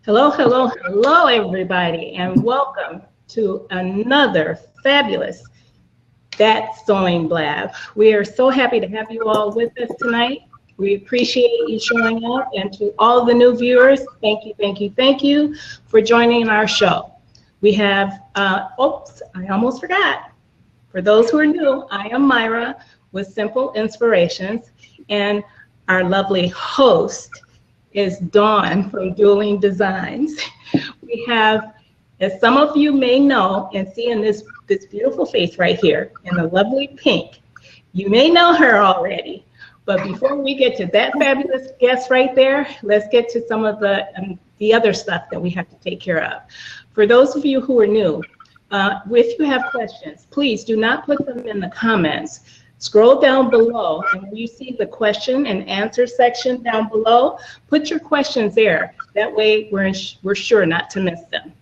Hello, hello, hello, everybody, and welcome to another fabulous That Sewing Blab. We are so happy to have you all with us tonight. We appreciate you showing up, and to all the new viewers, thank you, thank you, thank you for joining our show. We have, oops, I almost forgot. For those who are new, I am Myra with Simple Inspirations, and our lovely host is Dawn from Duelling Designs. We have, as some of you may know and see in this beautiful face right here in the lovely pink, you may know her already. But before we get to that fabulous guest right there, let's get to some of the other stuff that we have to take care of. For those of you who are new, if you have questions, please do not put them in the comments. Scroll down below, and when you see the question and answer section down below, put your questions there. That way we're sure not to miss them.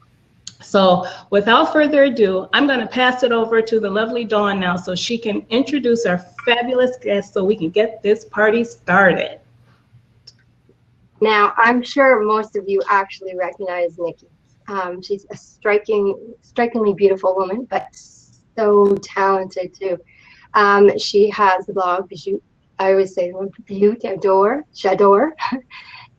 So without further ado, I'm going to pass it over to the lovely Dawn now so she can introduce our fabulous guest so we can get this party started. Now, I'm sure most of you actually recognize Nikki. She's a strikingly beautiful woman, but so talented too. She has the blog, I always say Beaute J'adore,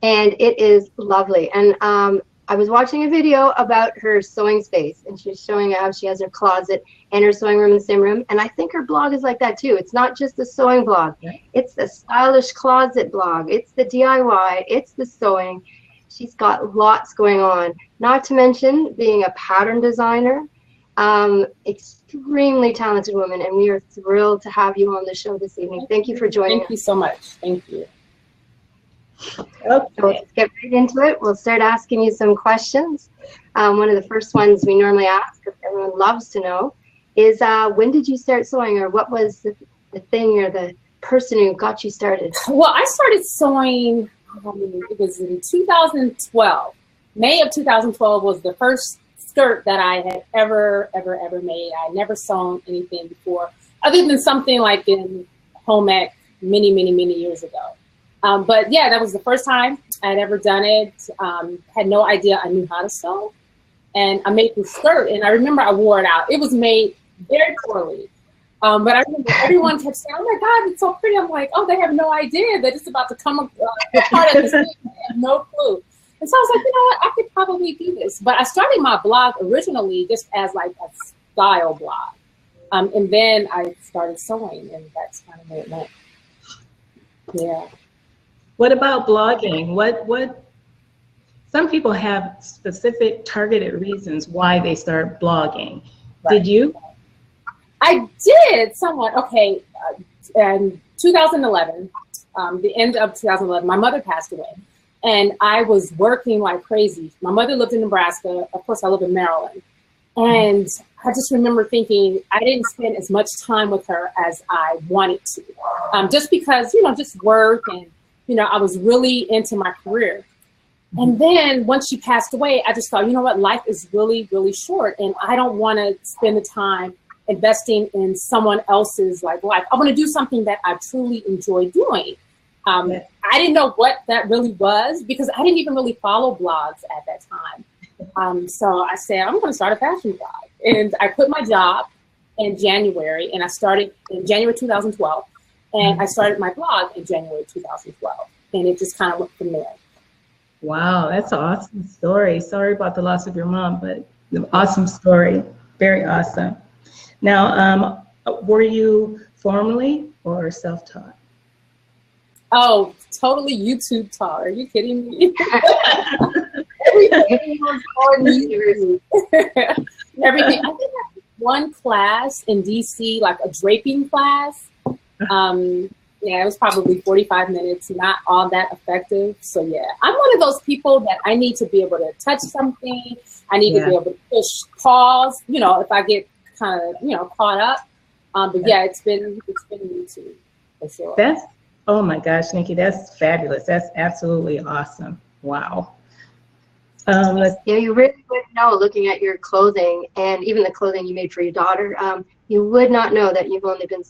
and it is lovely. And I was watching a video about her sewing space, and she's showing how she has her closet and her sewing room in the same room. And I think her blog is like that too. It's not just the sewing blog. It's the stylish closet blog. It's the DIY. It's the sewing. She's got lots going on. Not to mention being a pattern designer. Extremely talented woman, and we are thrilled to have you on the show this evening. Thank you for joining us. Thank you so much. Thank you. Okay. So let's get right into it. We'll start asking you some questions. One of the first ones we normally ask, because everyone loves to know, is when did you start sewing, or what was the thing or the person who got you started? Well, I started sewing, it was in 2012. May of 2012 was the first skirt that I had ever made. I had never sewn anything before, other than something like in home ec many years ago. But yeah, that was the first time I had ever done it. Had no idea I knew how to sew. And I made the skirt, and I remember I wore it out. It was made very poorly. But I remember everyone kept saying, oh my God, it's so pretty. I'm like, oh, they have no idea that it's about to come apart at the same time. I have no clue. And so I was like, you know what, I could probably do this. But I started my blog originally just as like a style blog. And then I started sewing, and that's kind of where it went. Yeah. What about blogging? What some people have specific targeted reasons why they start blogging. Right. Did you? I did somewhat. Okay. In 2011, the end of 2011, my mother passed away. And I was working like crazy. My mother lived in Nebraska. Of course, I live in Maryland. And I just remember thinking I didn't spend as much time with her as I wanted to. Just because, just work and, I was really into my career. And then once she passed away, I just thought, you know what, life is really, really short. And I don't want to spend the time investing in someone else's life. I want to do something that I truly enjoy doing. I didn't know what that really was because I didn't even really follow blogs at that time. So I said, I'm going to start a fashion blog. And I quit my job in January, and I started in January 2012. And I started my blog in January 2012. And it just kind of went from there. Wow, that's an awesome story. Sorry about the loss of your mom, but an awesome story. Very awesome. Now, were you formally or self-taught? Oh, totally YouTube taught. Are you kidding me? Everything was on YouTube. Everything. I think I had one class in DC, like a draping class. Yeah, it was probably 45 minutes, not all that effective. So yeah, I'm one of those people that I need to be able to touch something. I need to be able to push pause, if I get kind of, caught up. But yeah, it's been YouTube for sure. Oh my gosh, Nikki, that's fabulous. That's absolutely awesome. Wow. You really would know, looking at your clothing and even the clothing you made for your daughter, you would not know that you've only been,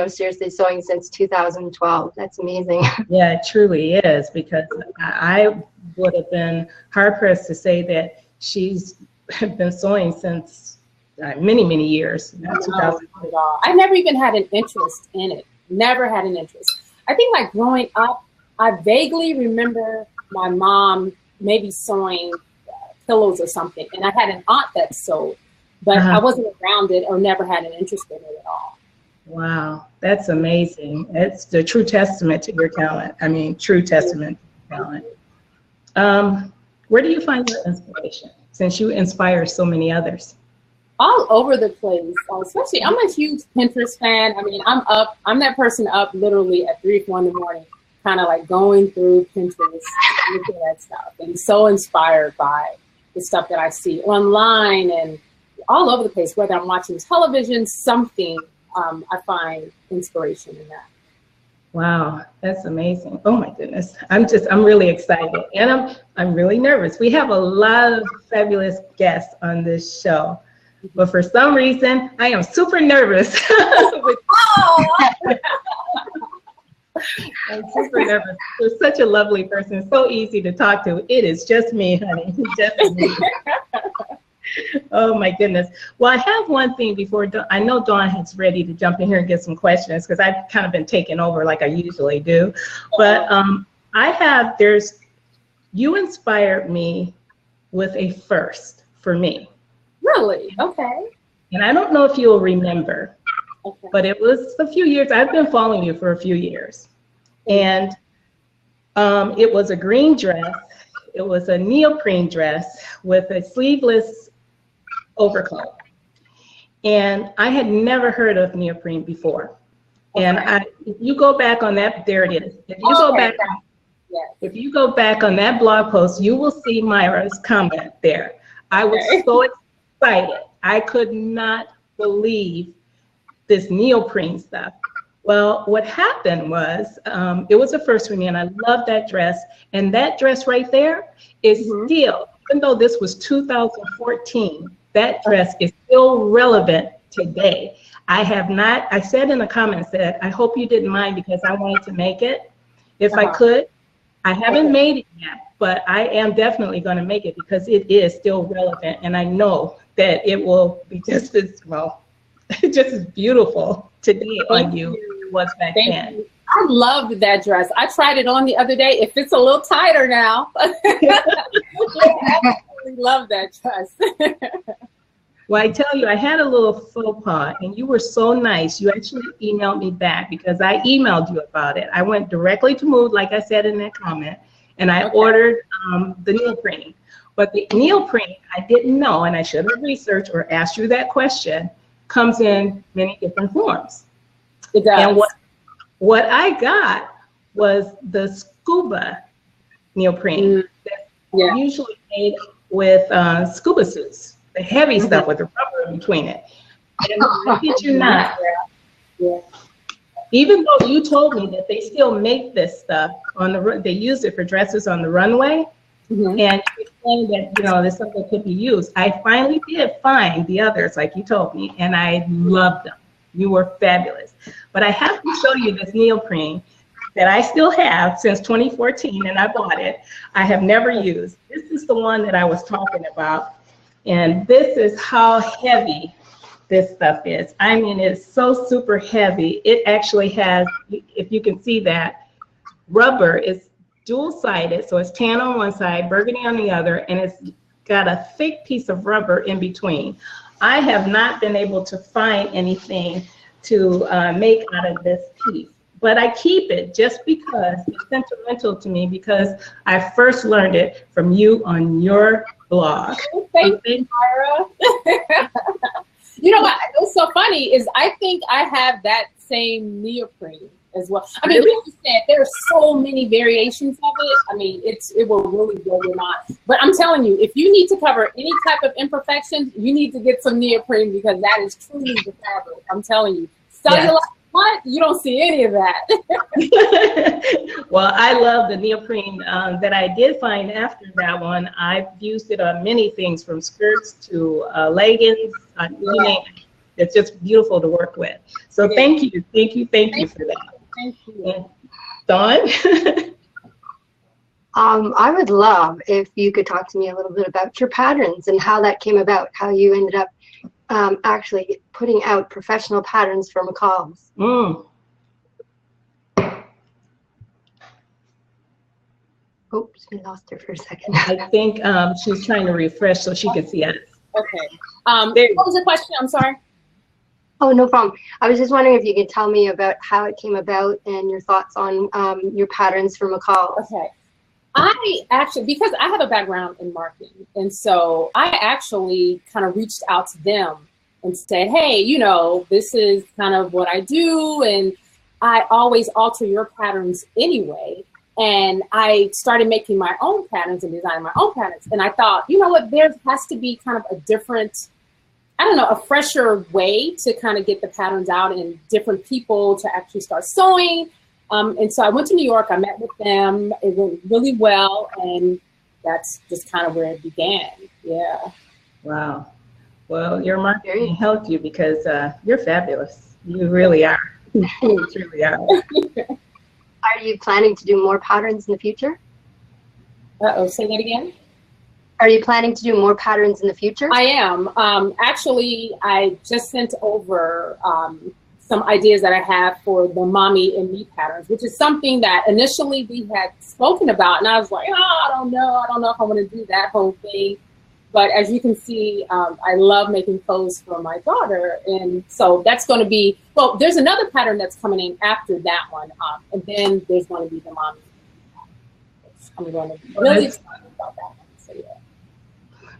seriously sewing since 2012. That's amazing. Yeah, it truly is, because I would have been hard-pressed to say that she's been sewing since many, many years. No, not at all. I never even had an interest in it. Never had an interest. I think like growing up, I vaguely remember my mom maybe sewing pillows or something. And I had an aunt that sewed, but I wasn't around it or never had an interest in it at all. Wow, that's amazing. It's the true testament to your talent. I mean, true testament to your talent. Where do you find your inspiration, since you inspire so many others? All over the place, especially I'm a huge Pinterest fan. I mean, I'm that person up literally at 3 or 4 in the morning, kind of like going through Pinterest, looking at that stuff, and so inspired by the stuff that I see online and all over the place, whether I'm watching television, something, I find inspiration in that. Wow, that's amazing. Oh my goodness. I'm really excited, and I'm really nervous. We have a lot of fabulous guests on this show, but for some reason, I am super nervous. I'm super nervous. You're such a lovely person, so easy to talk to. It is just me, honey, just me. Oh my goodness. Well, I have one thing before I know Dawn is ready to jump in here and get some questions, because I've kind of been taking over like I usually do. But you inspired me with a first for me. Really? Okay. And I don't know if you'll remember, but it was a few years. I've been following you for a few years. And it was a green dress. It was a neoprene dress with a sleeveless overcoat. And I had never heard of neoprene before. And if you go back on that, there it is. If you go back on that blog post, you will see Myra's comment there. I was so excited. I could not believe this neoprene stuff. Well, what happened was, it was a first for me, and I love that dress. And that dress right there is still, even though this was 2014, that dress is still relevant today. I said in the comments that I hope you didn't mind, because I wanted to make it if I could. I haven't made it yet, but I am definitely going to make it, because it is still relevant. And I know that it will be just as, well, just as beautiful today on you as it was back then. I loved that dress. I tried it on the other day. It fits a little tighter now. I absolutely love that dress. Well, I tell you, I had a little faux pas, and you were so nice. You actually emailed me back, because I emailed you about it. I went directly to Mood, like I said in that comment, and I ordered the neoprene. But the neoprene, I didn't know, and I should have researched or asked you that question, comes in many different forms. It does. And what I got was the scuba neoprene that's usually made with scuba suits. The heavy stuff with the rubber in between it. And I kid you not, even though you told me that they still make this stuff they use it for dresses on the runway, and you explained that, you know, this stuff that could be used. I finally did find the others, like you told me, and I loved them. You were fabulous. But I have to show you this neoprene that I still have since 2014, and I bought it. I have never used. This is the one that I was talking about. And this is how heavy this stuff is. I mean, it's so super heavy. It actually has, if you can see that, rubber is dual-sided, so it's tan on one side, burgundy on the other, and it's got a thick piece of rubber in between. I have not been able to find anything to make out of this piece, but I keep it just because it's sentimental to me, because I first learned it from you on your blog. Thank you, Myra. You know what? What's so funny is I think I have that same neoprene as well. I mean, like you said, there are so many variations of it. I mean, it will really blow your mind. But I'm telling you, if you need to cover any type of imperfections, you need to get some neoprene, because that is truly the fabric. I'm telling you. Cellulose, what? You don't see any of that. Well, I love the neoprene that I did find after that one. I've used it on many things, from skirts to leggings. You name it. It's just beautiful to work with. So thank you for that. Thank you. Dawn? I would love if you could talk to me a little bit about your patterns and how that came about, how you ended up actually putting out professional patterns for McCall's. Oops, we lost her for a second. I think she's trying to refresh so she can see us. Okay. What was the question? I'm sorry. Oh, no problem. I was just wondering if you could tell me about how it came about and your thoughts on your patterns for McCall's. Okay. I actually, because I have a background in marketing, and so I actually kind of reached out to them and said, hey, you know, this is kind of what I do, and I always alter your patterns anyway. And I started making my own patterns and designing my own patterns. And I thought, you know what, there has to be kind of a different, I don't know, a fresher way to kind of get the patterns out and different people to actually start sewing. And so I went to New York, I met with them, it went really well, and that's just kind of where it began, yeah. Wow. Well, your marketing helped you because you're fabulous. You really are. You truly are. Are you planning to do more patterns in the future? Uh-oh, say that again? Are you planning to do more patterns in the future? I am. Actually, I just sent over some ideas that I have for the Mommy and Me patterns, which is something that initially we had spoken about. And I was like, oh, I don't know if I want to do that whole thing. But as you can see, I love making clothes for my daughter. And so that's going to be, well, there's another pattern that's coming in after that one. And then there's going to be the Mommy. I'm going to be really excited about that one. So, yeah.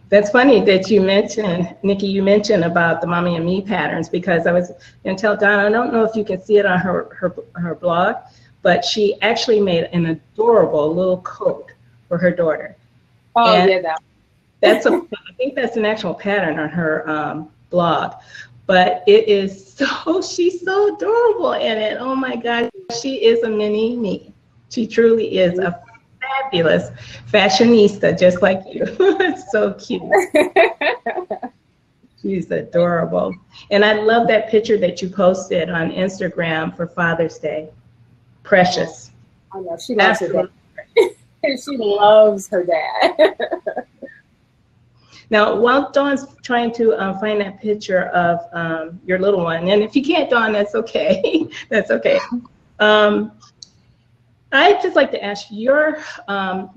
That's funny that you mentioned, Nikki, you mentioned about the Mommy and Me patterns, because I was going to tell Donna, I don't know if you can see it on her blog, but she actually made an adorable little coat for her daughter. Oh, and yeah, I think that's an actual pattern on her blog, but it is she's so adorable in it. Oh my God, she is a mini me. She truly is a fabulous fashionista, just like you. It's so cute. She's adorable. And I love that picture that you posted on Instagram for Father's Day. Precious. I know, she loves her dad. She loves her dad. Now, while Dawn's trying to find that picture of your little one, and if you can't, Dawn, that's okay. That's okay. I'd just like to ask, your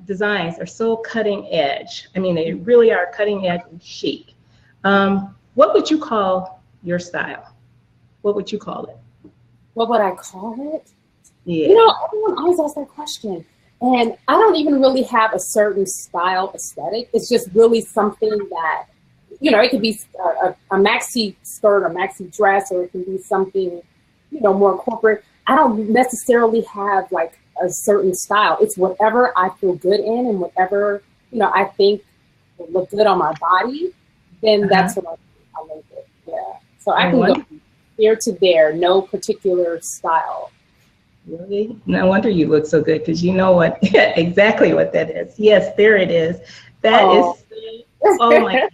designs are so cutting edge. I mean, they really are cutting edge and chic. What would you call your style? What would you call it? What would I call it? Yeah. You know, everyone always asks that question. And I don't even really have a certain style aesthetic. It's just really something that, you know, it could be a maxi skirt or maxi dress, or it can be something, you know, more corporate. I don't necessarily have like a certain style. It's whatever I feel good in and whatever, you know, I think will look good on my body, then that's what I make it. Yeah. So I can go here to there, no particular style. Really? No wonder you look so good, because you know what exactly what that is. Yes, there it is. That is, oh my God.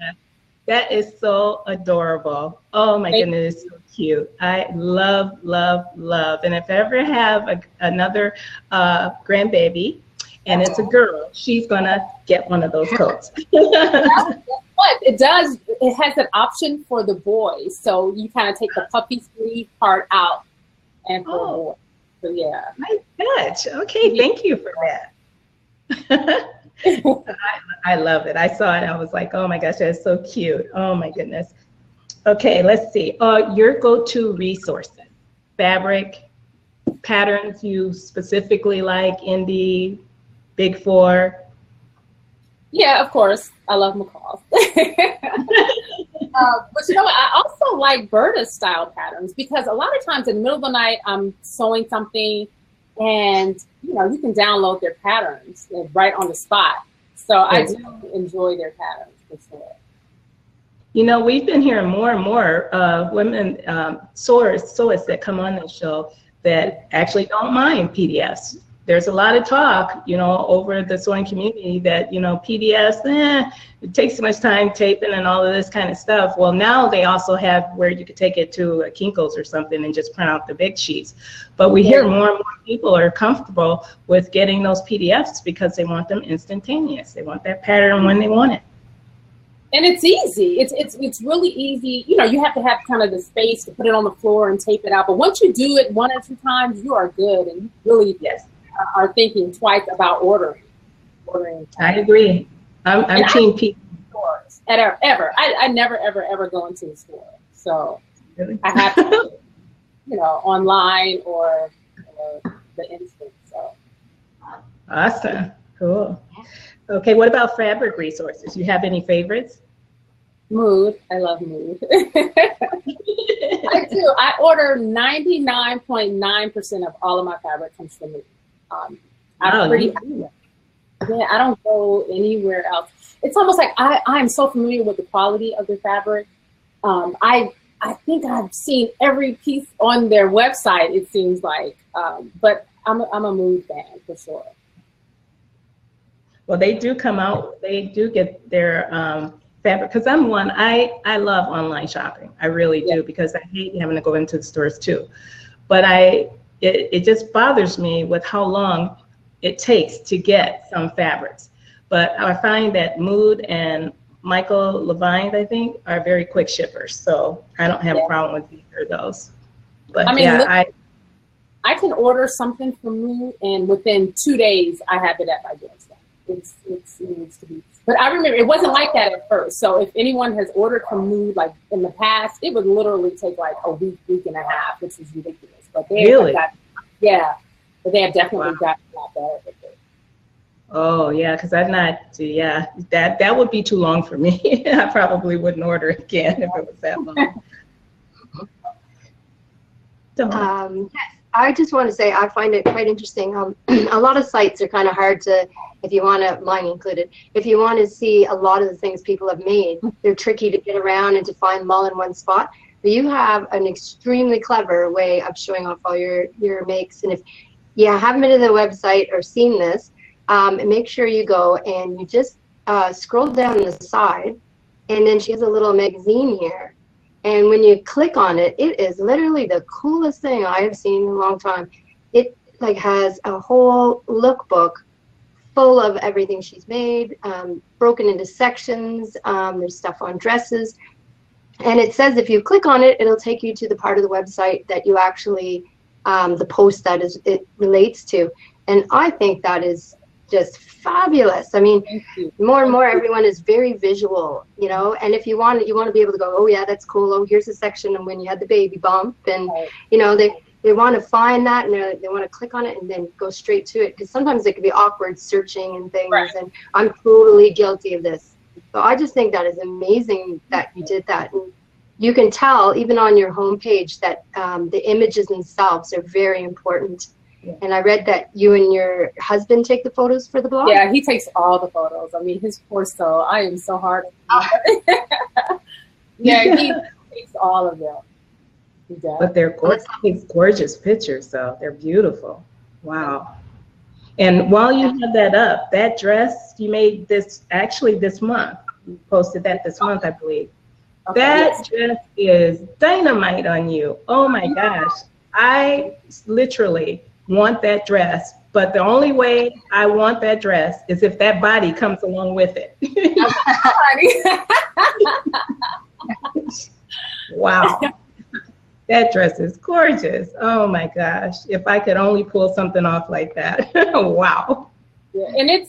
That is so adorable. Oh my goodness, it's so cute. I love, love, love. And if I ever have another grandbaby and it's a girl, she's gonna get one of those coats. What it does, it has an option for the boys. So you kind of take the puppy sleeve part out and for a boy. So yeah. My gosh. Okay, thank you for that. I love it. I saw it. I was like, oh my gosh, that's so cute. Oh my goodness. Okay, let's see. Your go-to resources, fabric, patterns you specifically like, indie, big four. Yeah, of course. I love McCall. But you know what? I also like Beaute style patterns, because a lot of times in the middle of the night, I'm sewing something, and you know, you can download their patterns right on the spot. So I do enjoy their patterns for sure. You know, we've been hearing more and more women sewists that come on the show that actually don't mind PDFs. there's a lot of talk, you know, over the sewing community that, you know, PDFs, it takes too much time taping and all of this kind of stuff. Well, now they also have where you could take it to a Kinko's or something and just print out the big sheets. But we hear more and more people are comfortable with getting those PDFs because they want them instantaneous. They want that pattern when they want it. And it's easy. It's really easy. You know, you have to have kind of the space to put it on the floor and tape it out. But once you do it 1 or 2 times, you are good, and you really are thinking twice about ordering. I agree. I'm team P. Stores ever. I never ever go into a store. So really? I have to, you know, online or the instant. So awesome, cool. Okay, what about fabric resources? You have any favorites? Mood. I love Mood. I do. I order 99.9% of all of my fabric comes from Mood. I don't go anywhere else. It's almost like I'm so familiar with the quality of the fabric. I think I've seen every piece on their website, it seems like, but I'm a Mood fan for sure. Well, they do come out, they do get their fabric, because I love online shopping. I really do, because I hate having to go into the stores too. But it just bothers me with how long it takes to get some fabrics. But I find that Mood and Michael Levine, I think, are very quick shippers. So I don't have a problem with either of those. But I mean, I can order something from Mood, and within 2 days, I have it at my doorstep. It needs to be. But I remember it wasn't like that at first. So if anyone has ordered from Mood like in the past, it would literally take like a week and a half, which is ridiculous. But they really? But they have definitely gotten a lot better with it. Oh yeah, because I'm not. Yeah, that would be too long for me. I probably wouldn't order again if it was that long. I just want to say I find it quite interesting. A lot of sites are kind of hard to, if you want to, mine included, if you want to see a lot of the things people have made, they're tricky to get around and to find them all in one spot. But you have an extremely clever way of showing off all your makes. And if you haven't been to the website or seen this, make sure you go and you just scroll down the side, and then she has a little magazine here. And when you click on it, it is literally the coolest thing I have seen in a long time. It like has a whole lookbook full of everything she's made, broken into sections. There's stuff on dresses. And it says if you click on it, it'll take you to the part of the website that you actually, the post that it relates to. And I think that is just fabulous. I mean, more and more everyone is very visual, you know, and if you want to be able to go, oh yeah, that's cool, oh here's a section and when you had the baby bump, and you know, they want to find that, and they want to click on it and then go straight to it, because sometimes it can be awkward searching and things, and I'm totally guilty of this. So I just think that is amazing that you did that. And you can tell even on your homepage that the images themselves are very important. And I read that you and your husband take the photos for the blog? Yeah, he takes all the photos. I mean, his poor soul. I am so hard on him. Yeah, he takes all of them. He does. But they're gorgeous pictures, though. They're beautiful. Wow. And while you have that up, that dress you made this month. You posted that this month, I believe. Okay, that dress is dynamite on you. Oh my gosh. I literally want that dress, but the only way I want that dress is if that body comes along with it. Wow. That dress is gorgeous. Oh my gosh. If I could only pull something off like that. Wow. Yeah, and it's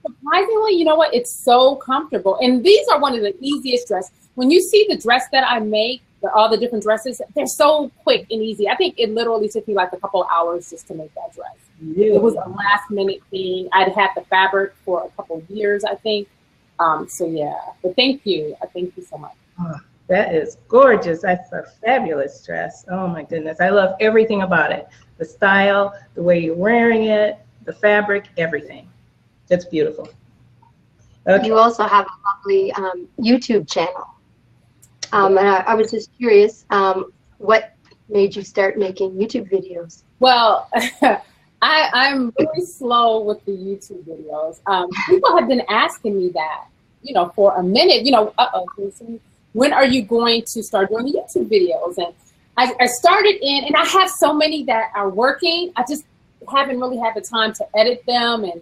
surprisingly, you know what? It's so comfortable. And these are one of the easiest dresses. When you see the dress that I make, all the different dresses, they're so quick and easy. I think it literally took me like a couple hours just to make that dress. Really? It was a last minute thing. I'd had the fabric for a couple of years, I think. So yeah, but thank you. I thank you so much. Oh, that is gorgeous. That's a fabulous dress. Oh my goodness. I love everything about it. The style, the way you're wearing it, the fabric, everything. That's beautiful. Okay. You also have a lovely YouTube channel. And I was just curious, what made you start making YouTube videos? Well, I'm really slow with the YouTube videos. People have been asking me that, you know, for a minute, you know, when are you going to start doing the YouTube videos? And I started in, and I have so many that are working. I just haven't really had the time to edit them and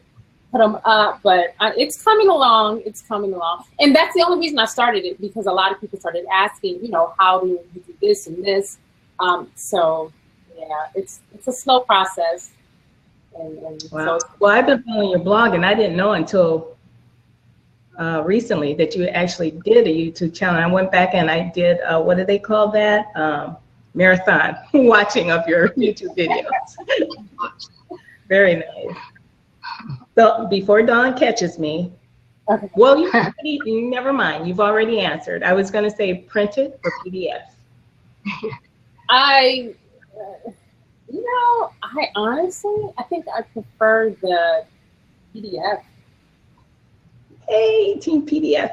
put them up, but it's coming along. It's coming along. And that's the only reason I started it, because a lot of people started asking, you know, how do you do this and this? So yeah, it's a slow process. And wow. Well, I've been following your blog, and I didn't know until recently that you actually did a YouTube channel. I went back and I did, what do they call that? Marathon watching of your YouTube videos. Very nice. So before Dawn catches me, okay. Well, you never mind. You've already answered. I was going to say printed or PDF. You know, I honestly, I think I prefer the PDF. Hey, Team PDF.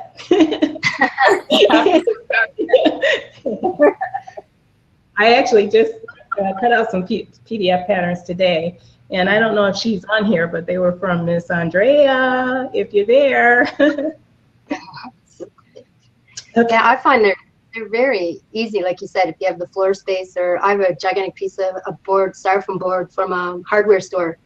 I actually just cut out some PDF patterns today, and I don't know if she's on here, but they were from Miss Andrea, if you're there. Okay. Yeah, I find they're very easy, like you said, if you have the floor space, or I have a gigantic piece of a board, styrofoam board from a hardware store,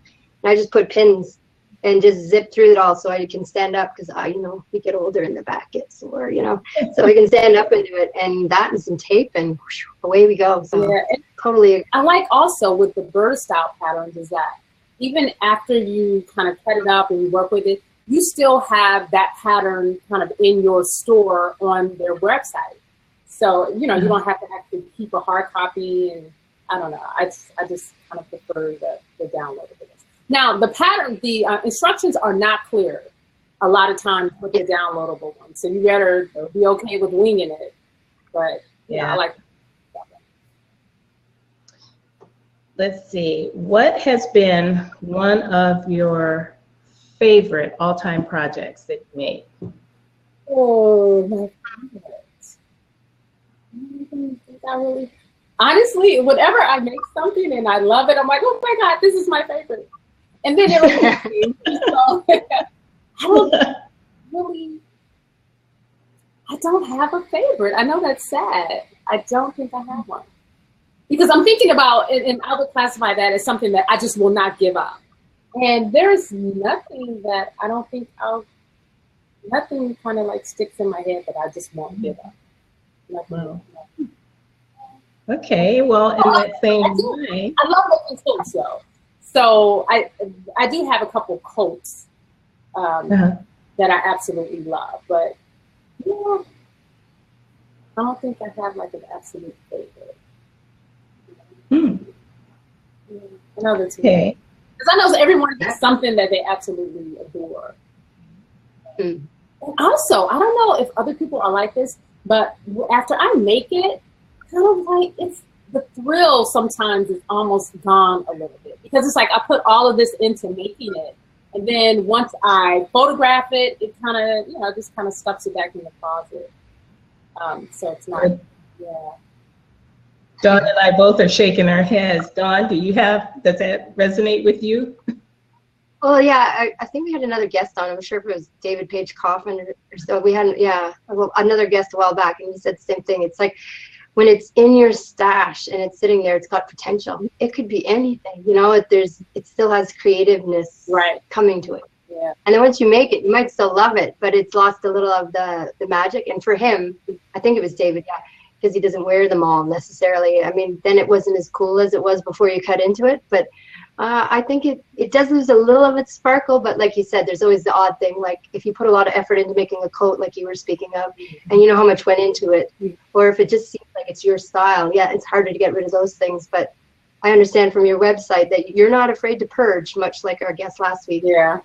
and I just put pins and just zip through it all so I can stand up, because you know, we get older and the back gets sore, you know, so I can stand up and do it, and that and some tape, and whoosh, away we go. So yeah, totally. I like also with the bird style patterns is that even after you kind of cut it up and you work with it, you still have that pattern kind of in your store on their website. So, you know, you don't have to actually keep a hard copy, and I don't know. I just kind of prefer the downloadable. Now, the pattern, the instructions are not clear a lot of times with the downloadable ones. So you better be okay with winging it. But yeah, I like that one. Let's see. What has been one of your favorite all-time projects that you made? Oh, my favorite. I don't think I really, honestly, whenever I make something and I love it, I'm like, oh my God, this is my favorite. And then it was so, I don't have a favorite. I know that's sad. I don't think I have one. Because I'm thinking about, and I would classify that as something that I just will not give up. And there's nothing that I don't think nothing kind of like sticks in my head that I just won't give up. Wow. Okay, well, in that same way. I love making coats though. So I do have a couple coats that I absolutely love, but yeah, I don't think I have like an absolute favorite. I know that's okay. Because I know everyone has something that they absolutely adore. And also, I don't know if other people are like this, but after I make it, kind of like the thrill sometimes is almost gone a little bit, because it's like I put all of this into making it, and then once I photograph it, it kind of, you know, just kind of stuffs it back in the closet. So it's not, yeah. Dawn and I both are shaking our heads. Dawn, does that resonate with you? Well, yeah, I think we had another guest on. I'm sure if it was David Page Kaufman or so. We had, another guest a while back, and he said the same thing. It's like when it's in your stash and it's sitting there, it's got potential. It could be anything, you know. It still has creativeness coming to it. Yeah. And then once you make it, you might still love it, but it's lost a little of the magic. And for him, I think it was David, because he doesn't wear them all necessarily. I mean, then it wasn't as cool as it was before you cut into it, but I think it does lose a little of its sparkle, but like you said, there's always the odd thing, like if you put a lot of effort into making a coat like you were speaking of, and you know how much went into it, or if it just seems like it's your style, it's harder to get rid of those things. But I understand from your website that you're not afraid to purge, much like our guest last week. Yeah,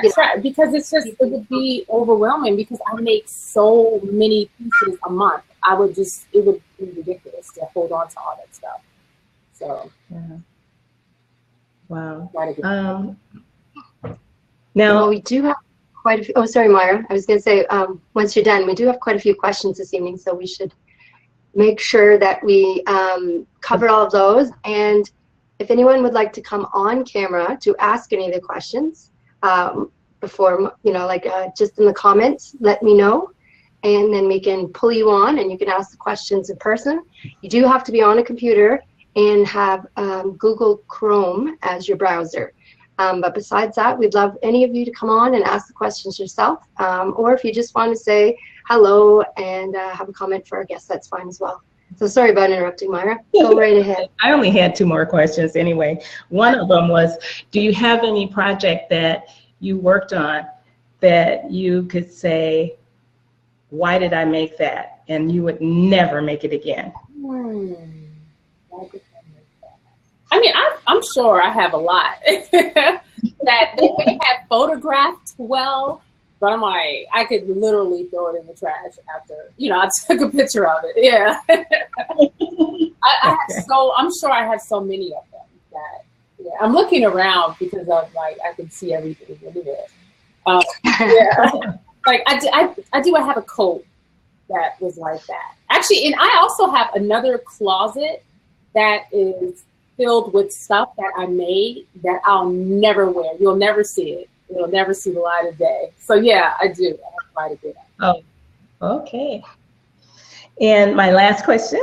that's right, because it's just, it would be overwhelming, because I make so many pieces a month. It would be ridiculous to hold on to all that stuff. So, wow. Now we do have quite a few. Oh, sorry, Myra. I was going to say, once you're done, we do have quite a few questions this evening, so we should make sure that we cover all of those. And If anyone would like to come on camera to ask any of the questions before, just in the comments, let me know. And then we can pull you on and you can ask the questions in person. You do have to be on a computer and have Google Chrome as your browser. But besides that, we'd love any of you to come on and ask the questions yourself. Or if you just want to say hello and have a comment for our guests, that's fine as well. So sorry about interrupting, Myra. Go right ahead. I only had 2 more questions anyway. One of them was, do you have any project that you worked on that you could say, why did I make that? And you would never make it again. I mean, I'm sure I have a lot that they may have photographed well, but I'm like, I could literally throw it in the trash after, I took a picture of it. Yeah. I'm sure I have so many of them that, I'm looking around because of I can see everything in there. Yeah. I have a coat that was like that. Actually, and I also have another closet that is filled with stuff that I made that I'll never wear. You'll never see it. It'll never see the light of day. So yeah, I do. I have quite a bit. Oh, okay. And my last question,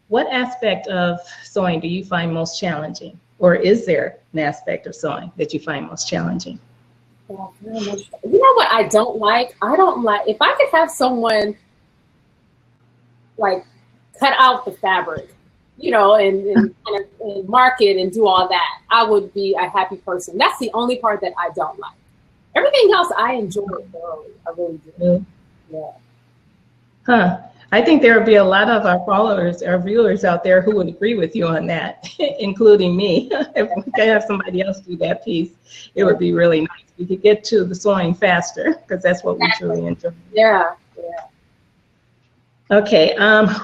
what aspect of sewing do you find most challenging? Or is there an aspect of sewing that you find most challenging? You know what I don't like? I don't like, if I could have someone cut out the fabric, and mark it and do all that, I would be a happy person. That's the only part that I don't like. Everything else I enjoy thoroughly. I really do. Yeah. Huh. I think there would be a lot of our followers, our viewers out there who would agree with you on that, including me. If we could have somebody else do that piece, it would be really nice. We could get to the sewing faster because that's what we truly enjoy. Yeah. Okay,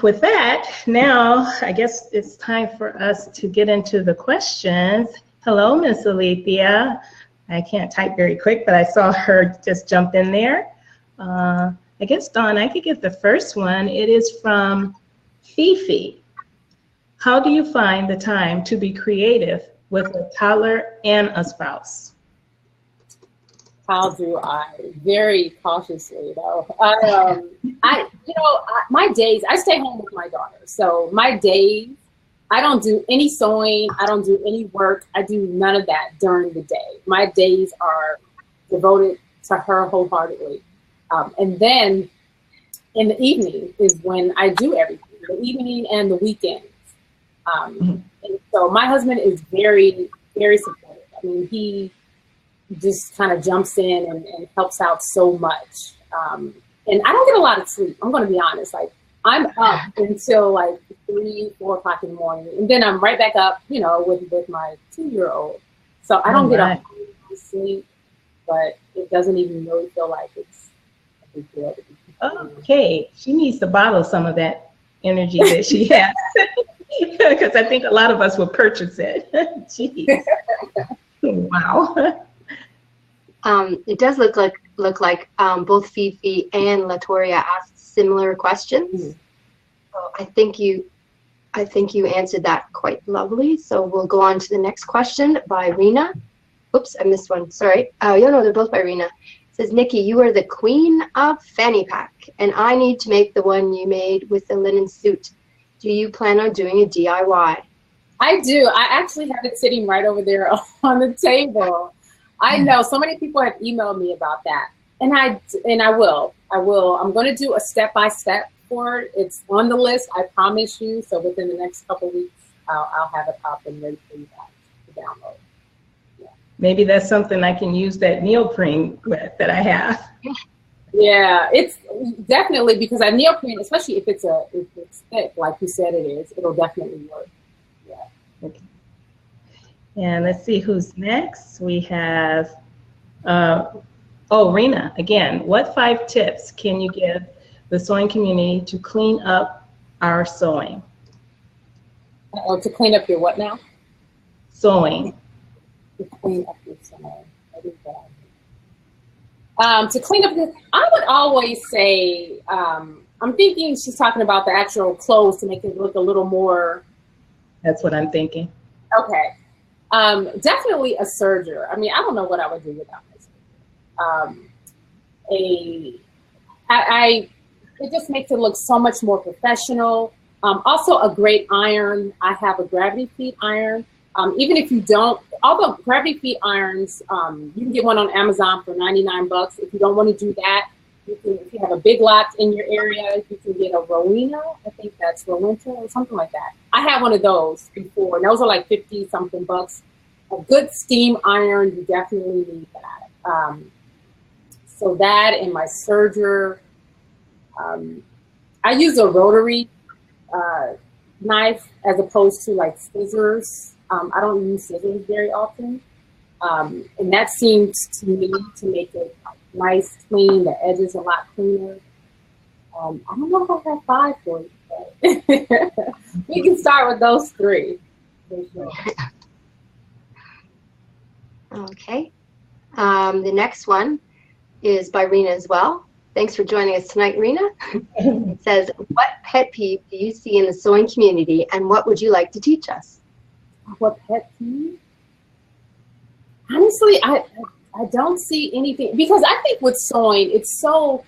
with that, now I guess it's time for us to get into the questions. Hello, Miss Alethea. I can't type very quick, but I saw her just jump in there. I guess, Dawn, I could get the first one. It is from Fifi. How do you find the time to be creative with a toddler and a spouse? How do I? Very cautiously, though. My days, I stay home with my daughter. So my days, I don't do any sewing. I don't do any work. I do none of that during the day. My days are devoted to her wholeheartedly. And then in the evening is when I do everything, the evening and the weekends. And so my husband is very, very supportive. I mean, he just kind of jumps in and helps out so much. And I don't get a lot of sleep. I'm going to be honest. I'm up until 3, 4 o'clock in the morning. And then I'm right back up, with my 2-year-old. So I don't get a lot of sleep, but it doesn't even really feel like it's a big deal. Okay. She needs to bottle some of that energy that she has. Because I think a lot of us will purchase it. Jeez. Wow. It does look like both Fifi and Latoria asked similar questions. So I think you answered that quite lovely. So we'll go on to the next question by Rena. Oops, I missed one. Sorry. They're both by Rena. It says, Nikki, you are the queen of fanny pack, and I need to make the one you made with the linen suit. Do you plan on doing a DIY? I do. I actually have it sitting right over there on the table. I know so many people have emailed me about that, and I will. I'm going to do a step-by-step for it. It's on the list, I promise you. So within the next couple of weeks, I'll have it up and ready for you guys to download. Yeah. Maybe that's something I can use that neoprene with that I have. Yeah, it's definitely, because I neoprene, especially if it's thick, like you said it is, it'll definitely work. Yeah. Okay. And let's see who's next. We have, Rena, again, what 5 tips can you give the sewing community to clean up our sewing? To clean up your what now? Sewing. To clean up your sewing. To clean up, I would always say, I'm thinking she's talking about the actual clothes to make it look a little more. That's what I'm thinking. Okay. Definitely a serger. I mean, I don't know what I would do without this. It just makes it look so much more professional. Also a great iron. I have a gravity feed iron. Even if you don't, although gravity feed irons, you can get one on Amazon for 99 bucks. If you don't want to do that, you can, if you have a big lot in your area, you can get a Rowena. I think that's Rowenta or something like that. I had one of those before, and those are like 50 something bucks. A good steam iron, you definitely need that. So that and my serger. I use a rotary knife as opposed to like scissors. I don't use scissors very often. And that seems to me to make it nice, clean, the edges a lot cleaner. I don't know if I have 5 for you, but we can start with those 3. Okay. The next one is by Rena as well. Thanks for joining us tonight, Rena. It says, what pet peeve do you see in the sewing community, and what would you like to teach us? What pet peeve? Honestly, I don't see anything, because I think with sewing, it's so,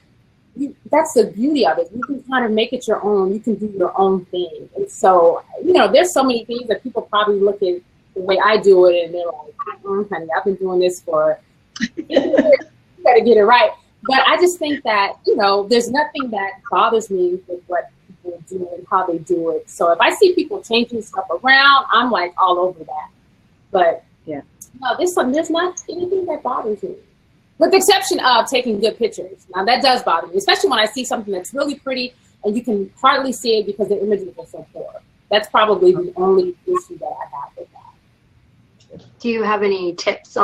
that's the beauty of it. You can kind of make it your own. You can do your own thing. And so, you know, there's so many things that people probably look at the way I do it, and they're like, honey, I've been doing this for, you gotta get it right. But I just think that, you know, there's nothing that bothers me with what people do and how they do it. So if I see people changing stuff around, I'm like all over that. But yeah, no, there's not anything that bothers me, with the exception of taking good pictures. Now that does bother me, especially when I see something that's really pretty and you can hardly see it because the images are so poor. That's probably the only issue that I have with that. Do you have any tips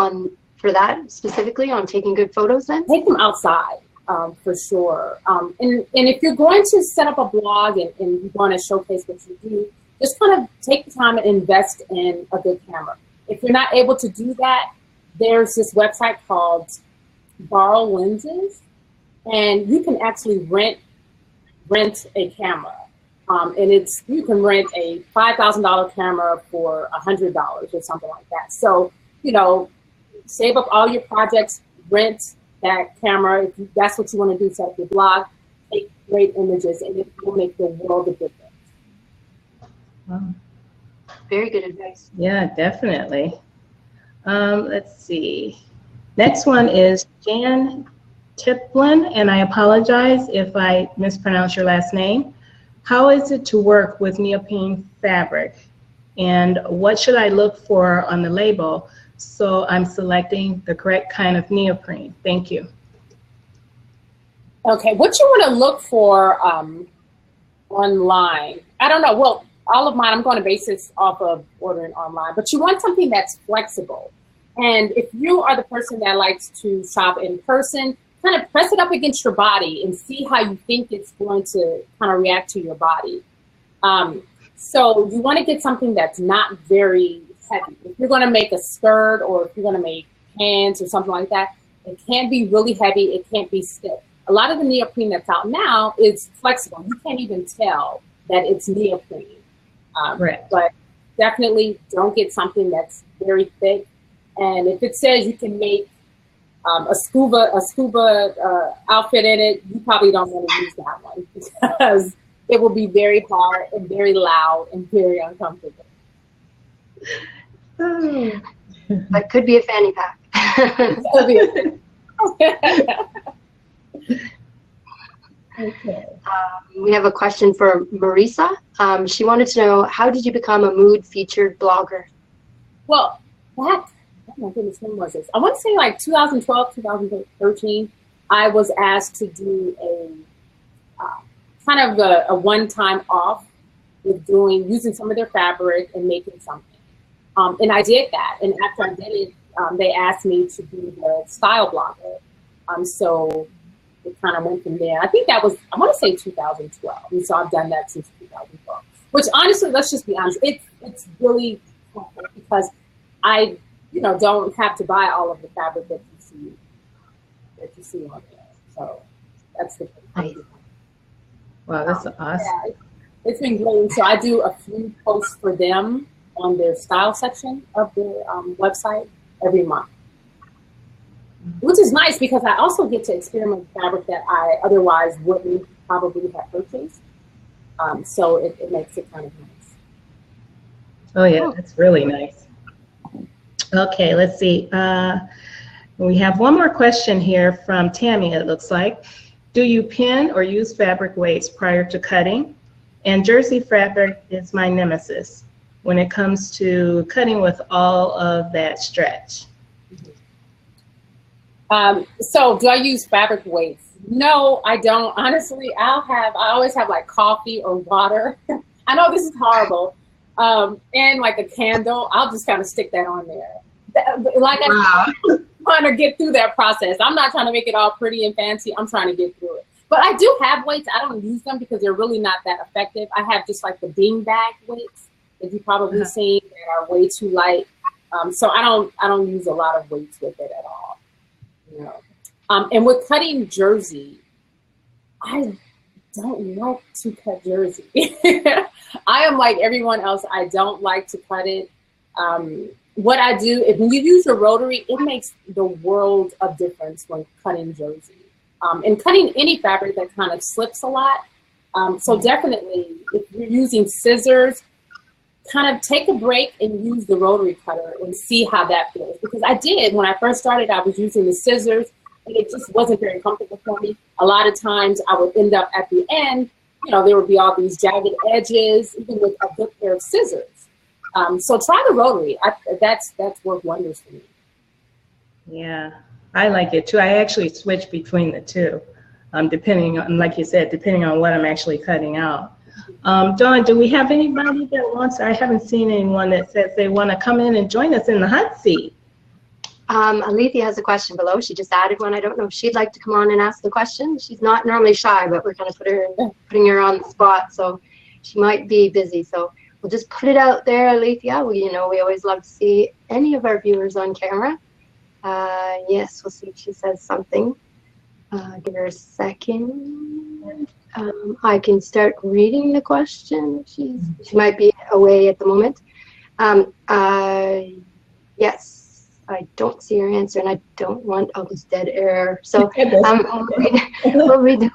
for that specifically, on taking good photos then? Take them outside, for sure. And if you're going to set up a blog and you want to showcase what you do, just kind of take the time and invest in a good camera. If you're not able to do that, there's this website called Borrow Lenses, and you can actually rent a camera. And you can rent a $5,000 camera for $100 or something like that. So, you know, save up all your projects, rent that camera. If that's what you want to do, set up your blog, take great images, and it will make the world of difference. Wow. Very good advice. Yeah, definitely. Let's see. Next one is Jan Tiplin, and I apologize if I mispronounce your last name. How is it to work with neoprene fabric, and what should I look for on the label so I'm selecting the correct kind of neoprene? Thank you. Okay, what you want to look for online, I don't know, well, all of mine, I'm going to base this off of ordering online, but you want something that's flexible. And if you are the person that likes to shop in person, kind of press it up against your body and see how you think it's going to kind of react to your body. So you want to get something that's not very heavy. If you're going to make a skirt, or if you're going to make pants or something like that, it can't be really heavy. It can't be stiff. A lot of the neoprene that's out now is flexible. You can't even tell that it's neoprene. Right. But definitely don't get something that's very thick. And if it says you can make a scuba outfit in it, you probably don't want to use that one, because it will be very hard and very loud and very uncomfortable. That could be a fanny pack. Okay. We have a question for Marisa. She wanted to know, how did you become a mood featured blogger? Well, oh my goodness, when was this? I want to say like 2012, 2013. I was asked to do a kind of a one-time off with using some of their fabric and making something. And I did that. And after I did it, they asked me to be the style blogger. So it kind of went from there. I think that was, I want to say 2012. And so I've done that since 2012. Which honestly, let's just be honest, it's really helpful, because I, don't have to buy all of the fabric that you see on there. So that's the thing. Wow, that's awesome. Yeah, it's been great. So I do a few posts for them, on their style section of their website every month, which is nice because I also get to experiment with fabric that I otherwise wouldn't probably have purchased. So it makes it kind of nice. Oh yeah, that's really nice. Okay, let's see. We have one more question here from Tammy, it looks like. Do you pin or use fabric weights prior to cutting? And jersey fabric is my nemesis when it comes to cutting with all of that stretch. So do I use fabric weights? No, I don't. Honestly, I always have like coffee or water. I know this is horrible. And like a candle, I'll just kind of stick that on there. Like I'm trying to get through that process. I'm not trying to make it all pretty and fancy. I'm trying to get through it. But I do have weights. I don't use them because they're really not that effective. I have just like the bean bag weights that you've probably seen that are way too light. So I don't use a lot of weights with it at all. You know. And with cutting jersey, I don't like to cut jersey. I am like everyone else. I don't like to cut it. What I do, if you use a rotary, it makes the world of difference when cutting jersey. And cutting any fabric that kind of slips a lot. So definitely, if you're using scissors, kind of take a break and use the rotary cutter and see how that feels. Because I did, when I first started, I was using the scissors and it just wasn't very comfortable for me. A lot of times I would end up at the end, you know, there would be all these jagged edges, even with a good pair of scissors. So try the rotary. That's worked wonders for me. Yeah, I like it too. I actually switch between the two, depending on, like you said, depending on what I'm actually cutting out. Dawn, do we have anybody that wants, I haven't seen anyone that says they want to come in and join us in the hot seat. Alethea has a question below. She just added one. I don't know if she'd like to come on and ask the question. She's not normally shy, but we're kind of putting her on the spot, so she might be busy. So we'll just put it out there, Alethea. We always love to see any of our viewers on camera. Yes, we'll see if she says something. Give her a second. I can start reading the question. She might be away at the moment. Yes, I don't see her answer, and I don't want all this dead air. So we'll read the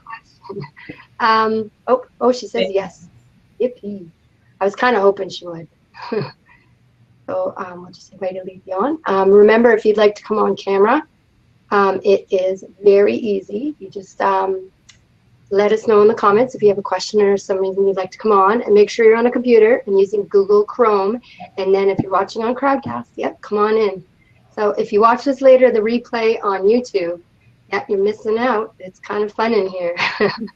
question. Oh, she says yes. Yippee. I was kind of hoping she would. So we'll just invite Alethea on. Remember, if you'd like to come on camera, it is very easy. You just let us know in the comments if you have a question or some reason you'd like to come on, and make sure you're on a computer and using Google Chrome. And then if you're watching on Crowdcast, yep, come on in. So if you watch this later, the replay on YouTube, yeah, you're missing out. It's kind of fun in here.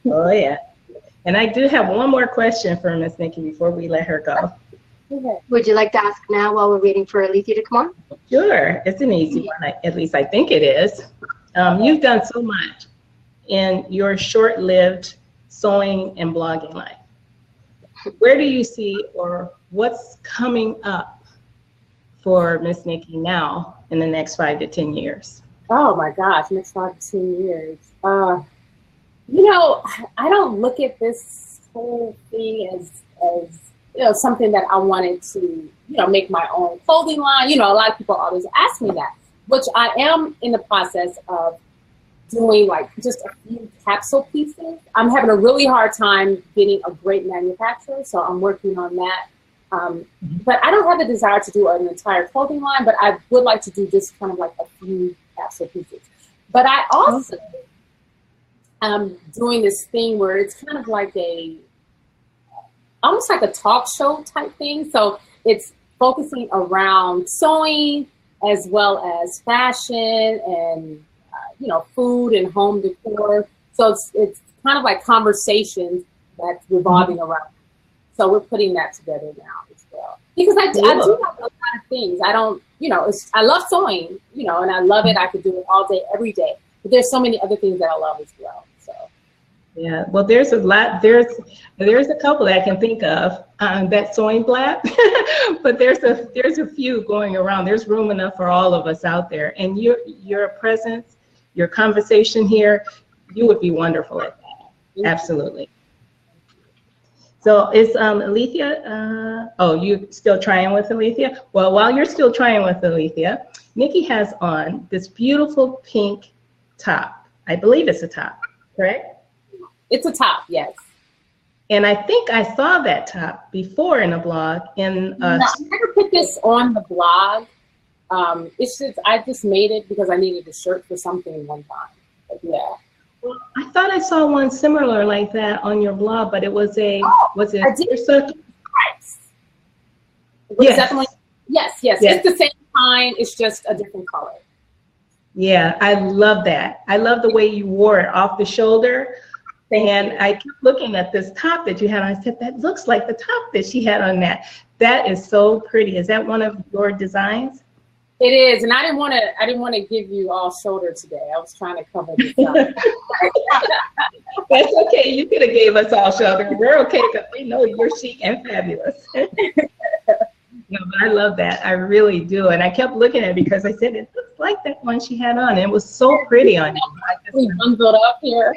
Oh yeah. And I do have one more question for Miss Nikki before we let her go. Would you like to ask now while we're waiting for Alethea to come on? Sure, it's an easy one, at least I think it is. You've done so much in your short-lived sewing and blogging life. Where do you see, or what's coming up for Miss Nikki now in the next 5 to 10 years? Oh my gosh, next 5 to 10 years. You know, I don't look at this whole thing as you know, something that I wanted to, you know, make my own clothing line. You know, a lot of people always ask me that, which I am in the process of doing, like just a few capsule pieces. I'm having a really hard time getting a great manufacturer, so I'm working on that. But I don't have the desire to do an entire clothing line, but I would like to do just kind of like a few capsule pieces. But I also doing this thing where it's kind of like almost like a talk show type thing. So it's focusing around sewing as well as fashion and you know, food and home decor. So it's kind of like conversations that's revolving around. So we're putting that together now as well. Because I do have a lot of things. I don't, you know, I love sewing, you know, and I love it. I could do it all day, every day. But there's so many other things that I love as well. So. Yeah, well, there's a lot. There's a couple that I can think of that sewing Blab, but there's a few going around. There's room enough for all of us out there. And your presence, your conversation here, you would be wonderful at that. Absolutely. So is Alethea, oh, you still trying with Alethea? Well, while you're still trying with Alethea, Nikki has on this beautiful pink top. I believe it's a top, correct? It's a top, yes. And I think I saw that top before in a blog. No, I never put this on the blog. It's just, I just made it because I needed a shirt for something one time. But yeah. Well, I thought I saw one similar like that on your blog, but it was a, was it? I did. Yes. Yes. It's the same kind. It's just a different color. Yeah, I love that. I love the way you wore it off the shoulder. And I kept looking at this top that you had on. I said, that looks like the top that she had on that. That is so pretty. Is that one of your designs? It is, and I didn't want to give you all shoulder today. I was trying to cover this up. That's okay. You could have gave us all shoulder. We're okay because we know you're chic and fabulous. No, but I love that. I really do. And I kept looking at it because I said, it looks like that one she had on. It was so pretty on you. We bundled up here.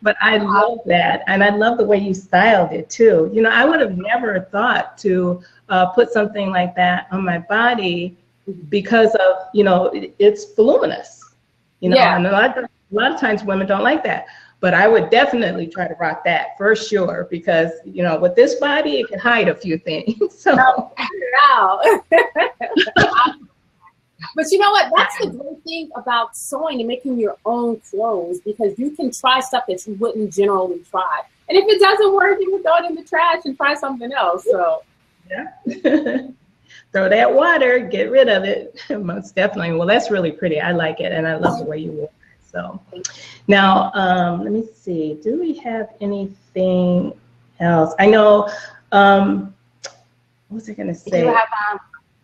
But I love that. And I love the way you styled it too. You know, I would have never thought to put something like that on my body because of, you know, it's voluminous. You know, and a lot of times women don't like that. But I would definitely try to rock that for sure because, you know, with this body, it can hide a few things. So. Wow. But you know what? That's the great thing about sewing and making your own clothes because you can try stuff that you wouldn't generally try. And if it doesn't work, you can throw it in the trash and try something else. So, yeah. Throw that water, get rid of it. Most definitely. Well, that's really pretty. I like it. And I love the way you wore it. So now, let me see. Do we have anything else? I know, what was I going to say? We have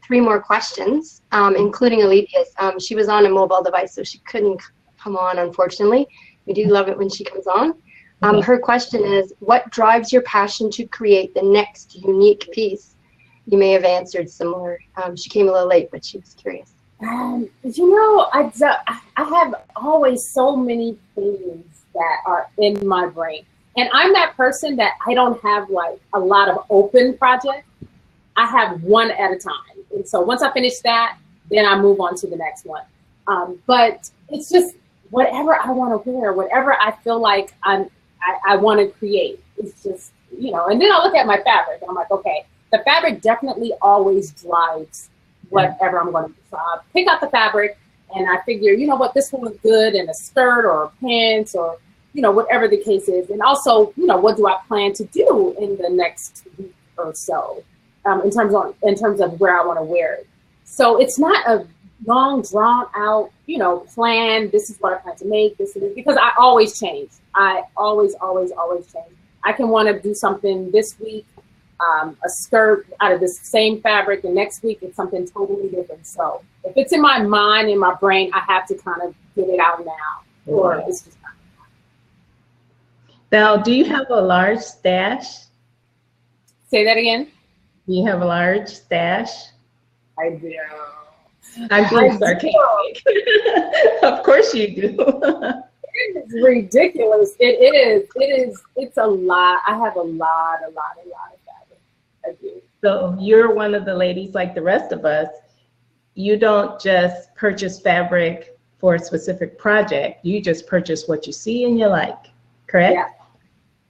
3 more questions, including Alethea's. She was on a mobile device, so she couldn't come on, unfortunately. We do love it when she comes on. Her question is, what drives your passion to create the next unique piece? You may have answered similar. She came a little late, but she was curious. You know, I have always so many things that are in my brain. And I'm that person that I don't have like a lot of open projects. I have one at a time. And so once I finish that, then I move on to the next one. But it's just whatever I want to wear, whatever I feel like I want to create. It's just, you know, and then I look at my fabric and I'm like, okay, the fabric definitely always drives whatever I'm going to do. So I pick out the fabric and I figure, you know what, this will look good in a skirt or a pants or, you know, whatever the case is. And also, you know, what do I plan to do in the next week or so in terms of where I want to wear it. So it's not a long, drawn out, you know, plan. This is what I plan to make. This is because I always change. I always change. I can want to do something this week, a skirt out of the same fabric, and next week it's something totally different. So if it's in my mind, in my brain, I have to kind of get it out now, or it's just not. Now, do you have a large stash? Say that again. Do you have a large stash? I do. I'm being sarcastic. Of course you do. It's ridiculous. It is. It's a lot. I have a lot of fabric. I do. So you're one of the ladies like the rest of us. You don't just purchase fabric for a specific project. You just purchase what you see and you like, correct? Yeah,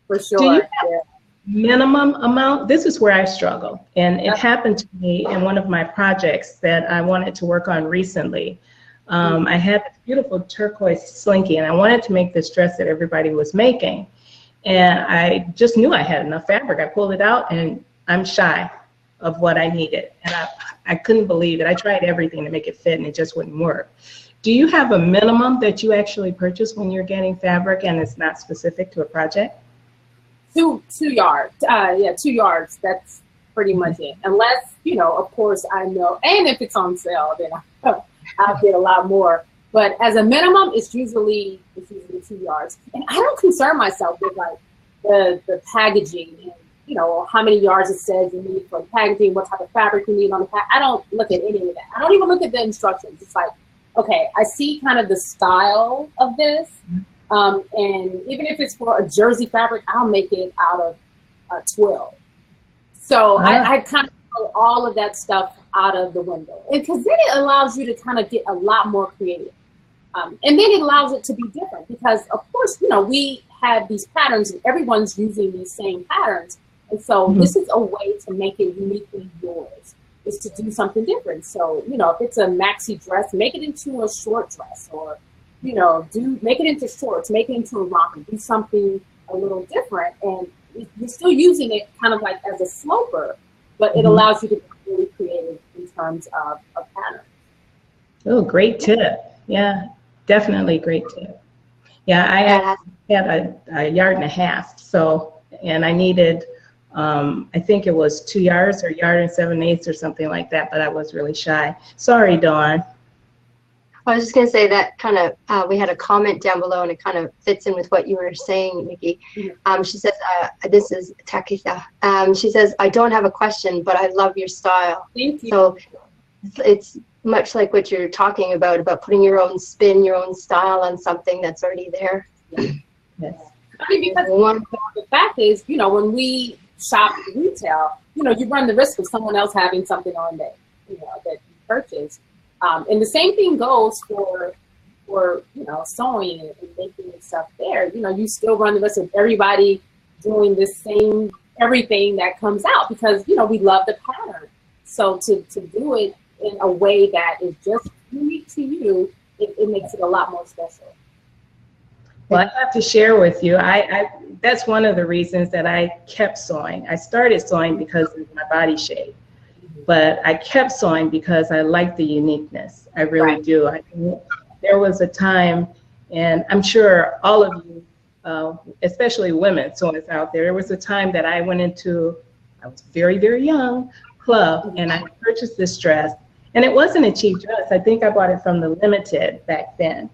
for sure. Do you have minimum amount? This is where I struggle. And it happened to me in one of my projects that I wanted to work on recently. I had this beautiful turquoise slinky and I wanted to make this dress that everybody was making. And I just knew I had enough fabric. I pulled it out and I'm shy of what I needed. And I couldn't believe it. I tried everything to make it fit and it just wouldn't work. Do you have a minimum that you actually purchase when you're getting fabric and it's not specific to a project? 2 yards. 2 yards. That's pretty much it. Unless, you know, of course I know, and if it's on sale, then I'll get a lot more. But as a minimum, it's usually 2 yards. And I don't concern myself with like the packaging and, you know, how many yards it says you need for the packaging, what type of fabric you need on the pack. I don't look at any of that. I don't even look at the instructions. It's like, okay, I see kind of the style of this. And even if it's for a jersey fabric, I'll make it out of a twill. So I kind of throw all of that stuff out of the window, because then it allows you to kind of get a lot more creative. And then it allows it to be different, because of course, you know, we have these patterns and everyone's using these same patterns. And so this is a way to make it uniquely yours, is to do something different. So, you know, if it's a maxi dress, make it into a short dress, or, you know, make it into shorts, make it into a romper, do something a little different. And you're still using it kind of like as a sloper, but it allows you to be really creative in terms of a pattern. Oh, great tip. Yeah, definitely great tip. Yeah, I had a yard and a half, so, and I needed, I think it was 2 yards or yard and 7/8 or something like that, but I was really shy. Sorry, Dawn. I was just going to say that kind of, we had a comment down below, and it kind of fits in with what you were saying, Nikki. She says, this is Takisa. She says, I don't have a question, but I love your style. Thank you. So it's much like what you're talking about putting your own spin, your own style on something that's already there. Yes. I mean, because the fact is, you know, when we shop retail, you know, you run the risk of someone else having something on that, you know, that you purchase. And the same thing goes for you know, sewing and making stuff there. You know, you still run the risk of everybody doing the same everything that comes out, because, you know, we love the pattern. So to do it in a way that is just unique to you, it makes it a lot more special. Well, I have to share with you, that's one of the reasons that I kept sewing. I started sewing because of my body shape, but I kept sewing because I like the uniqueness. I really do. There was a time, and I'm sure all of you, especially women sewers out there, there was a time that I went into, I was very, very young, club, and I purchased this dress, and it wasn't a cheap dress. I think I bought it from the Limited back then.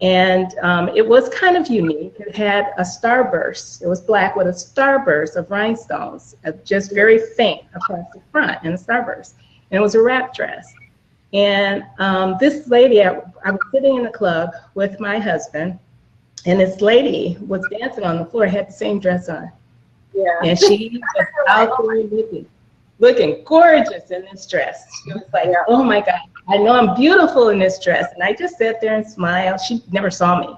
And it was kind of unique. It had a starburst. It was black with a starburst of rhinestones, just very faint across the front, and a starburst. And it was a wrap dress. And this lady, I was sitting in the club with my husband, and this lady was dancing on the floor, had the same dress on. Yeah. And she was out there looking gorgeous in this dress. She was like, oh my God, I know I'm beautiful in this dress. And I just sat there and smiled. She never saw me.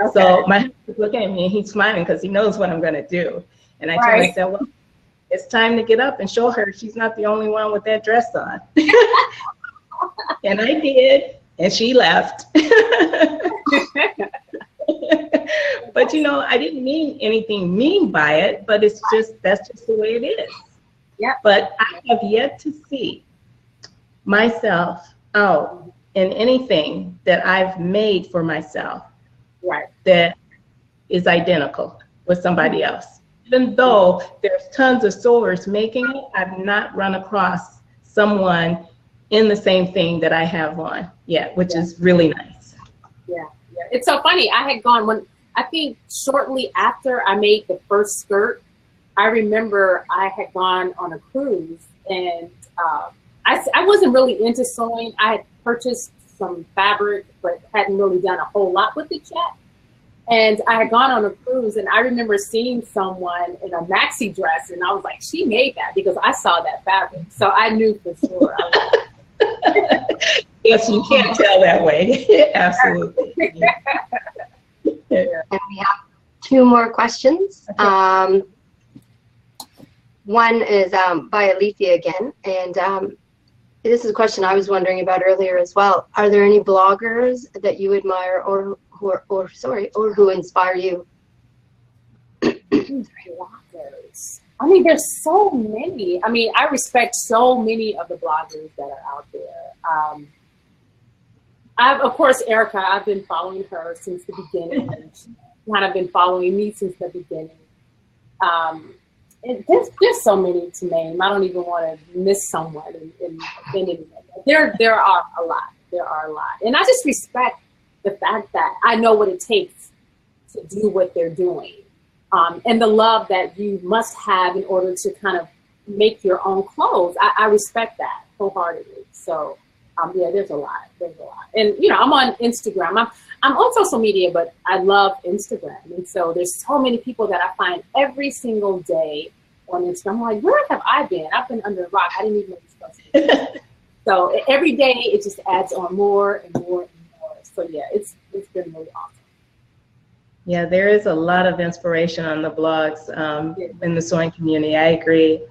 Okay. So my husband was looking at me, and he's smiling because he knows what I'm going to do. And I told myself, well, it's time to get up and show her she's not the only one with that dress on. And I did, and she left. But, you know, I didn't mean anything mean by it, but it's just, that's just the way it is. Yeah. But I have yet to see myself out in anything that I've made for myself that is identical with somebody else. Even though there's tons of sewers making it, I've not run across someone in the same thing that I have on yet, which is really nice. Yeah. It's so funny. I had gone I think shortly after I made the first skirt, I remember I had gone on a cruise, and I wasn't really into sewing. I had purchased some fabric, but hadn't really done a whole lot with it yet. And I had gone on a cruise, and I remember seeing someone in a maxi dress, and I was like, she made that, because I saw that fabric. So I knew for sure. Yes, you can't tell that way. Absolutely. And we have 2 more questions. Okay. One is by Alethea again, and this is a question I was wondering about earlier as well. Are there any bloggers that you admire or who inspire you? Bloggers. I mean, there's so many. I mean, I respect so many of the bloggers that are out there. Of course, Erica, I've been following her since the beginning. She's kind of been following me since the beginning. And there's so many to name. I don't even want to miss someone and offend anyone. There are a lot. And I just respect the fact that I know what it takes to do what they're doing. And the love that you must have in order to kind of make your own clothes. I respect that wholeheartedly. So Yeah, there's a lot. There's a lot. And, you know, I'm on Instagram. I'm on social media, but I love Instagram. And so there's so many people that I find every single day on Instagram. I'm like, where have I been? I've been under a rock. I didn't even know this person. So every day it just adds on more and more and more. So yeah, it's been really awesome. Yeah, there is a lot of inspiration on the blogs in the sewing community. I agree.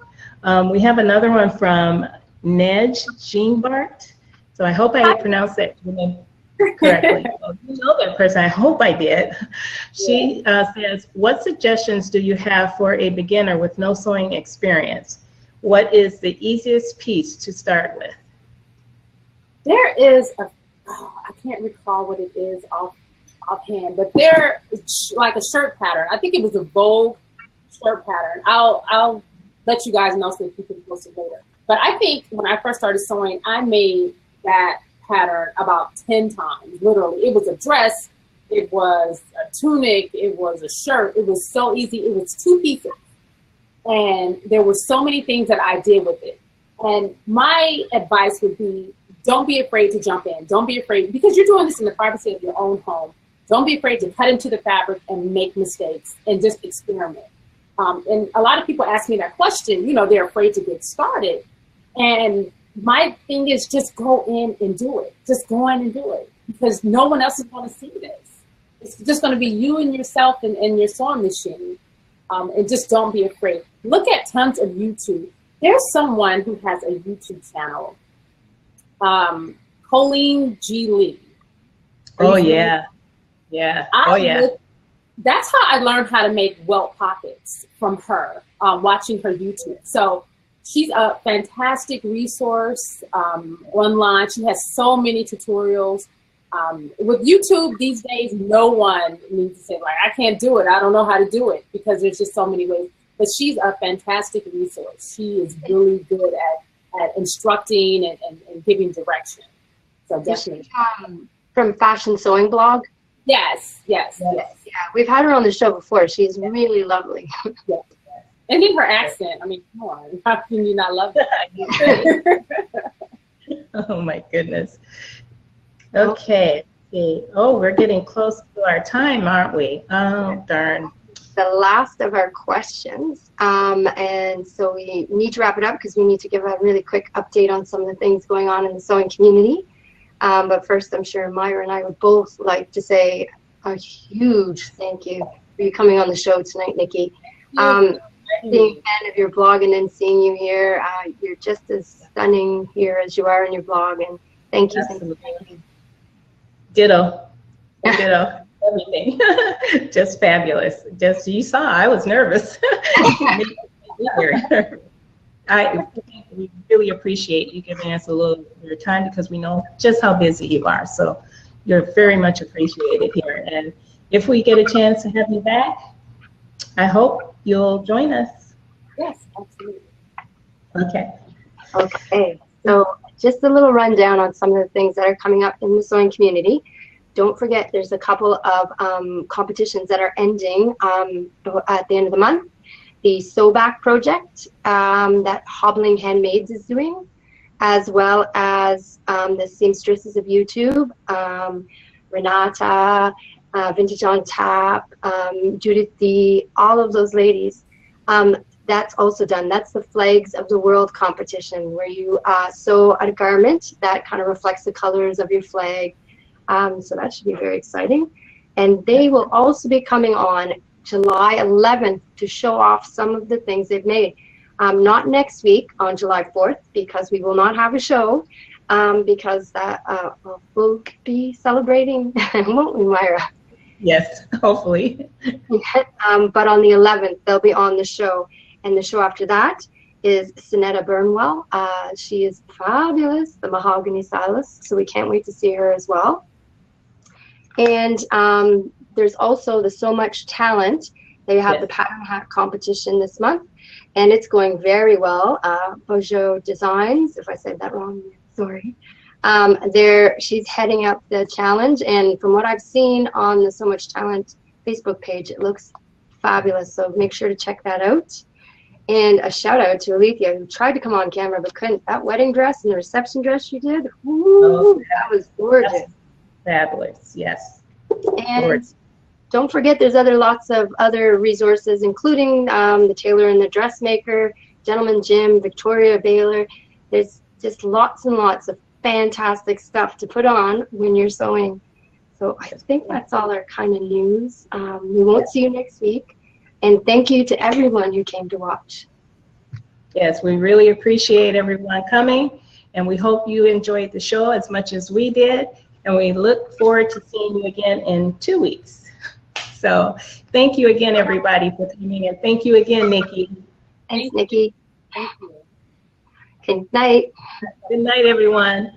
We have another one from Nej Jeanbart. So I hope I pronounced that name correctly. Well, you know that person. I hope I did. She says, what suggestions do you have for a beginner with no sewing experience? What is the easiest piece to start with? There is I can't recall what it is offhand, but they're like a shirt pattern. I think it was a Vogue shirt pattern. I'll let you guys know so that you can post it later. But I think when I first started sewing, I made that pattern about 10 times, literally. It was a dress, it was a tunic, it was a shirt. It was so easy. It was 2 pieces. And there were so many things that I did with it. And my advice would be, don't be afraid to jump in. Don't be afraid, because you're doing this in the privacy of your own home. Don't be afraid to cut into the fabric and make mistakes and just experiment. And a lot of people ask me that question, you know, they're afraid to get started. And my thing is just go in and do it. Just go in and do it, because no one else is going to see this. It's just going to be you and yourself and your sewing machine. And just don't be afraid. Look at tons of YouTube. There's someone who has a YouTube channel, Colleen G. Lee. Oh, yeah. Yeah. That's how I learned how to make welt pockets, from her, watching her YouTube. So she's a fantastic resource online. She has so many tutorials. With YouTube these days, no one needs to say, like, I can't do it. I don't know how to do it, because there's just so many ways. But she's a fantastic resource. She is really good at instructing and giving direction. So definitely. From Fashion Sewing Blog? Yes. Yeah, we've had her on the show before. She's really lovely. Yes. And in her accent, I mean, come on, how can you not love that? Oh my goodness. Okay. Oh, we're getting close to our time, aren't we? Oh, darn. The last of our questions. And so we need to wrap it up, because we need to give a really quick update on some of the things going on in the sewing community. But first, I'm sure Myra and I would both like to say a huge thank you for you coming on the show tonight, Nikki. Being a fan of your blog and then seeing you here, you're just as stunning here as you are in your blog. And thank you. Thank you. Ditto. Everything. Just fabulous. Just, you saw, I was nervous. We really appreciate you giving us a little of your time, because we know just how busy you are. So you're very much appreciated here. And if we get a chance to have you back, I hope you'll join us. Yes, absolutely. Okay. So just a little rundown on some of the things that are coming up in the sewing community. Don't forget, there's a couple of competitions that are ending at the end of the month. The Sew Back project that Hobbling Handmaids is doing, as well as the Seamstresses of YouTube, Renata, Vintage on Tap, Judith D, all of those ladies. That's also done. That's the Flags of the World competition, where you sew a garment that kind of reflects the colors of your flag. So that should be very exciting. And they will also be coming on July 11th to show off some of the things they've made. Not next week on July 4th, because we will not have a show, because that we'll be celebrating, won't we, Myra? Yes, hopefully. But on the 11th, they'll be on the show. And the show after that is Sinetta Burnwell. She is fabulous, the mahogany stylist, so we can't wait to see her as well. And there's also the So Much Talent. They have the pattern hat competition this month, and it's going very well. Beaute Designs, if I said that wrong, sorry. She's heading up the challenge, and from what I've seen on the So Much Talent Facebook page, it looks fabulous. So make sure to check that out. And a shout out to Alethea, who tried to come on camera but couldn't. That wedding dress and the reception dress you did, ooh, that was gorgeous. Fabulous, yes. And Gorgeous. don't forget, there's lots of other resources, including the tailor and the dressmaker, Gentleman Jim, Victoria Baylor. There's just lots and lots of fantastic stuff to put on when you're sewing. So I think that's all our kind of news. We won't see you next week. And thank you to everyone who came to watch. Yes, we really appreciate everyone coming, and we hope you enjoyed the show as much as we did, and we look forward to seeing you again in 2 weeks. So thank you again, everybody, for coming, and thank you again, Nikki. Thanks, Nikki. Thank you. Good night. Good night, everyone.